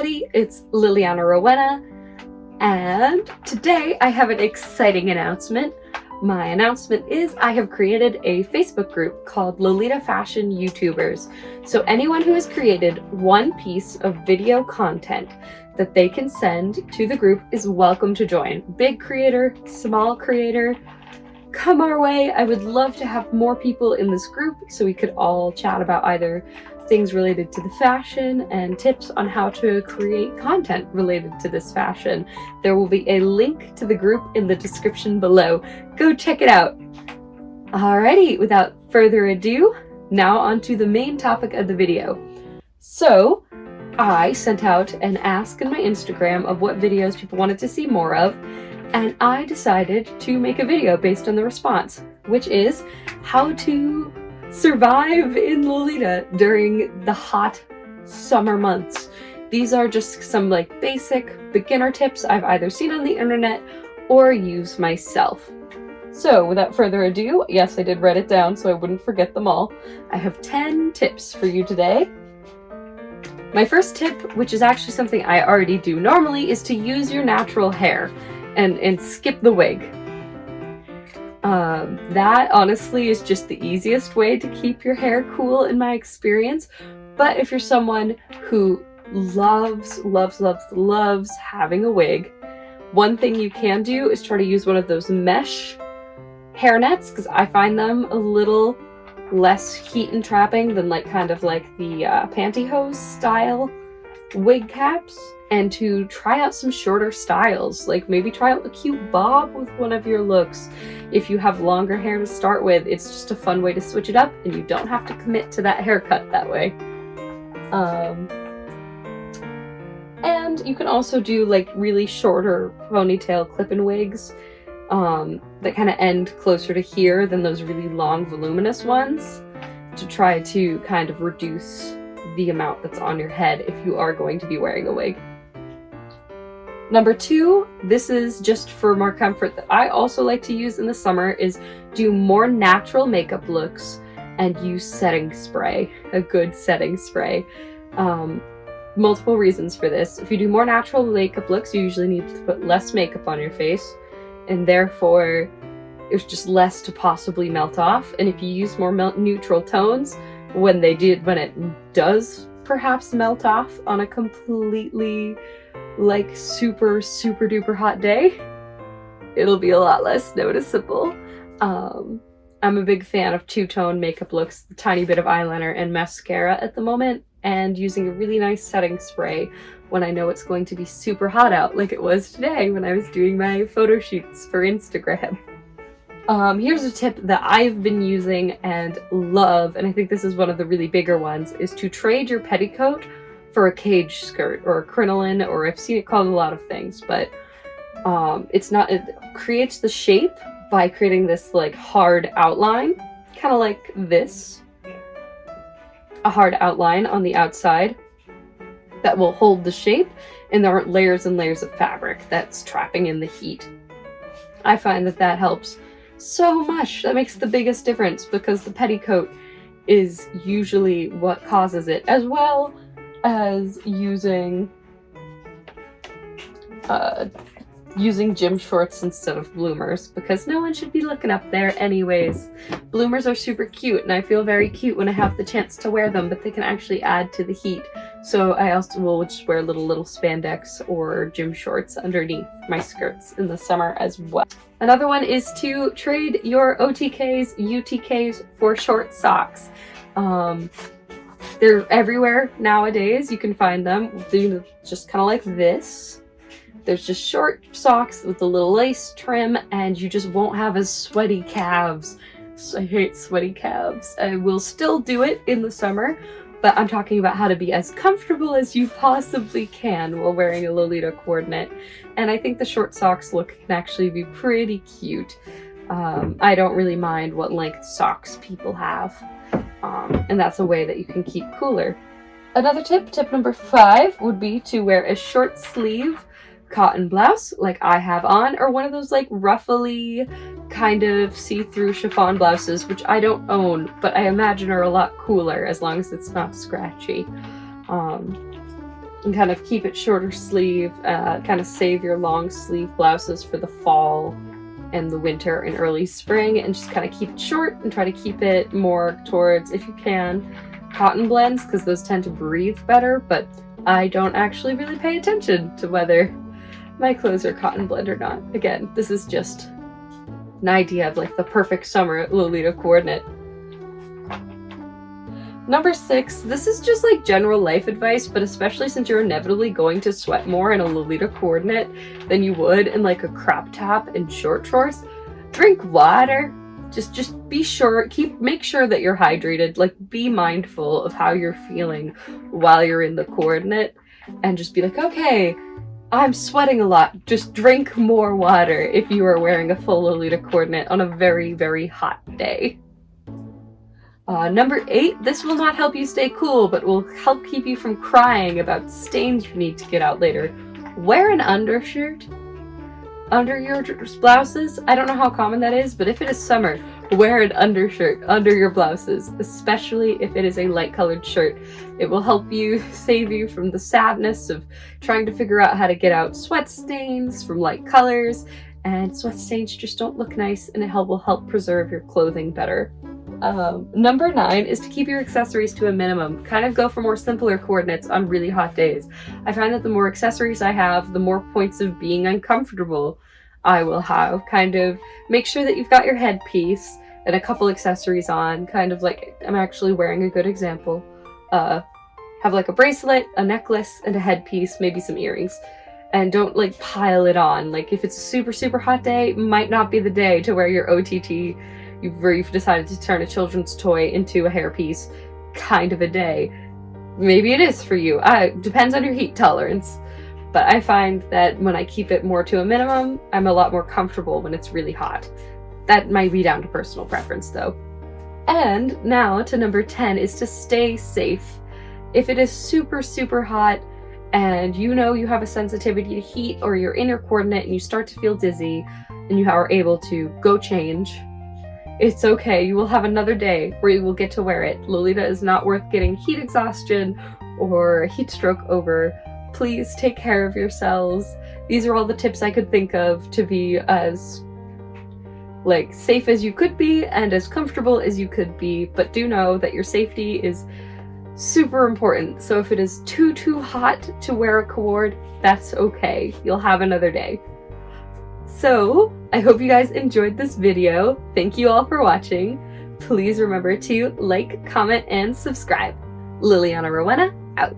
everybody, it's Liliana Rowena, and today I have an exciting announcement. My announcement is I have created a Facebook group called Lolita Fashion YouTubers. So anyone who has created one piece of video content that they can send to the group is welcome to join. Big creator, small creator, come our way. I would love to have more people in this group so we could all chat about either things related to the fashion and tips on how to create content related to this fashion. There will be a link to the group in the description below. Go check it out. Alrighty, without further ado, now on to the main topic of the video. So, I sent out an ask in my Instagram of what videos people wanted to see more of, and I decided to make a video based on the response, which is how to survive in Lolita during the hot summer months. These are just some like basic beginner tips I've either seen on the internet or used myself. So without further ado, yes, I did write it down so I wouldn't forget them all. I have 10 tips for you today. My first tip, which is actually something I already do normally, is to use your natural hair and skip the wig. That honestly is just the easiest way to keep your hair cool in my experience. But if you're someone who loves having a wig, one thing you can do is try to use one of those mesh hair nets, because I find them a little less heat entrapping than like kind of like the pantyhose style wig caps, and to try out some shorter styles. Like maybe try out a cute bob with one of your looks. If you have longer hair to start with, it's just a fun way to switch it up and you don't have to commit to that haircut that way. And you can also do like really shorter ponytail clip-in wigs that kind of end closer to here than those really long voluminous ones, to try to kind of reduce the amount that's on your head if you are going to be wearing a wig. Number 2, this is just for more comfort that I also like to use in the summer, is do more natural makeup looks and use setting spray, a good setting spray. Multiple reasons for this. If you do more natural makeup looks, you usually need to put less makeup on your face, and therefore there's just less to possibly melt off. And if you use more neutral tones, when it does perhaps melt off on a completely like super duper hot day, it'll be a lot less noticeable. I'm a big fan of two-tone makeup looks, a tiny bit of eyeliner and mascara at the moment, and using a really nice setting spray when I know it's going to be super hot out, like it was today when I was doing my photo shoots for Instagram. Here's a tip that I've been using and love, and I think this is one of the really bigger ones, is to trade your petticoat for a cage skirt or a crinoline, or I've seen it called a lot of things, but it creates the shape by creating this like hard outline, kind of like this, a hard outline on the outside that will hold the shape, and there aren't layers and layers of fabric that's trapping in the heat. I find that helps so much. That makes the biggest difference, because the petticoat is usually what causes it, as well as using gym shorts instead of bloomers, because no one should be looking up there anyways. Bloomers are super cute, and I feel very cute when I have the chance to wear them, but they can actually add to the heat. So I also will just wear little spandex or gym shorts underneath my skirts in the summer as well. Another one is to trade your OTKs, UTKs for short socks. They're everywhere nowadays. You can find them. They're just kind of like this. There's just short socks with a little lace trim, and you just won't have as sweaty calves. I hate sweaty calves. I will still do it in the summer, but I'm talking about how to be as comfortable as you possibly can while wearing a Lolita coordinate. And I think the short socks look can actually be pretty cute. I don't really mind what length socks people have. And that's a way that you can keep cooler. Another tip number 5, would be to wear a short sleeve cotton blouse like I have on, or one of those like ruffly kind of see-through chiffon blouses, which I don't own, but I imagine are a lot cooler as long as it's not scratchy. and kind of keep it shorter sleeve, kind of save your long sleeve blouses for the fall and the winter and early spring, and just kind of keep it short and try to keep it more towards, if you can, cotton blends, because those tend to breathe better, but I don't actually really pay attention to whether my clothes are cotton blend or not. Again, this is just an idea of like the perfect summer Lolita coordinate. Number 6, this is just like general life advice, but especially since you're inevitably going to sweat more in a Lolita coordinate than you would in like a crop top and short shorts, drink water. Just be sure, make sure that you're hydrated, like be mindful of how you're feeling while you're in the coordinate, and just be like, okay, I'm sweating a lot, just drink more water if you are wearing a full Lolita coordinate on a very, very hot day. Number 8, this will not help you stay cool, but will help keep you from crying about stains you need to get out later. Wear an undershirt under your blouses. I don't know how common that is, but if it is summer, wear an undershirt under your blouses, especially if it is a light colored shirt. It will help you, save you from the sadness of trying to figure out how to get out sweat stains from light colors, and sweat stains just don't look nice, and it will help preserve your clothing better. Number 9 is to keep your accessories to a minimum. Kind of go for more simpler coordinates on really hot days. I find that the more accessories I have, the more points of being uncomfortable I will have. Kind of make sure that you've got your headpiece and a couple accessories on, kind of like I'm actually wearing a good example. Have like a bracelet, a necklace, and a headpiece, maybe some earrings. And don't like pile it on. Like if it's a super, super hot day, might not be the day to wear your OTT where you've decided to turn a children's toy into a hairpiece kind of a day. Maybe it is for you. Depends on your heat tolerance. But I find that when I keep it more to a minimum, I'm a lot more comfortable when it's really hot. That might be down to personal preference though. And now to number 10 is to stay safe. If it is super, super hot and you know you have a sensitivity to heat, or you're in your coordinate and you start to feel dizzy and you are able to go change, it's okay. You will have another day where you will get to wear it. Lolita is not worth getting heat exhaustion or heat stroke over. Please take care of yourselves. These are all the tips I could think of to be as like safe as you could be and as comfortable as you could be, but do know that your safety is super important. So if it is too hot to wear a cord, that's okay. You'll have another day. So I hope you guys enjoyed this video. Thank you all for watching. Please remember to like, comment, and subscribe. Liliana Rowena, out.